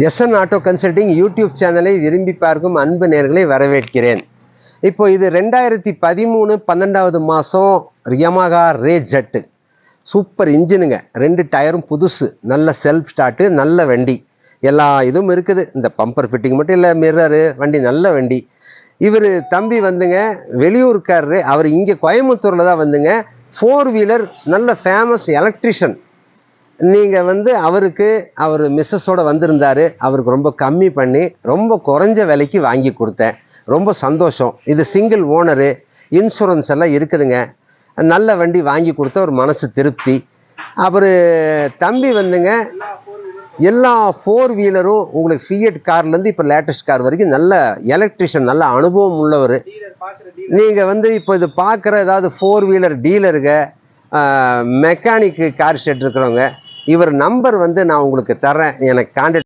SN auto consulting YouTube சேனலை விரும்பி பார்க்கும் அன்பு நேயர்களை வரவேற்கிறேன். இப்போ இது 2013 12வது மாதம் யமஹா ரே ஜெட்டு சூப்பர் இன்ஜினுங்க. 2 டயரும் புதுசு, நல்ல செல்ஃப் ஸ்டார்ட்டு, நல்ல வண்டி, எல்லா இதுவும் இருக்குது. இந்த பம்பர் ஃபிட்டிங் மட்டும் இல்லை, மிரரு வண்டி, நல்ல வண்டி. இவர் தம்பி வந்துங்க வெளியூர்காரரு. அவர் இங்கே கோயம்புத்தூரில் தான் வந்துங்க 4 வீலர் நல்ல ஃபேமஸ் எலக்ட்ரிஷியன். நீங்கள் அவருக்கு அவர் மிஸ்ஸஸோடு வந்திருந்தார். அவருக்கு ரொம்ப கம்மி பண்ணி ரொம்ப குறைஞ்ச விலைக்கு வாங்கி கொடுத்தேன். ரொம்ப சந்தோஷம். இது சிங்கிள் ஓனரு, இன்சூரன்ஸ் எல்லாம் இருக்குதுங்க. நல்ல வண்டி வாங்கி கொடுத்த ஒரு மனசு திருப்தி. அவர் தம்பி எல்லா 4 வீலரும் உங்களுக்கு ஃபியட் கார்லேருந்து இப்போ லேட்டஸ்ட் கார் வரைக்கும் நல்ல எலக்ட்ரிஷியன், நல்ல அனுபவம் உள்ளவர். நீங்கள் இப்போ இது பார்க்குற ஏதாவது 4 வீலர் டீலருங்க, மெக்கானிக்கு கார் ஷெட் இருக்கிறவங்க, இவர் நம்பர் நான் உங்களுக்கு தர்றேன். எனக்கு கான்டாக்ட்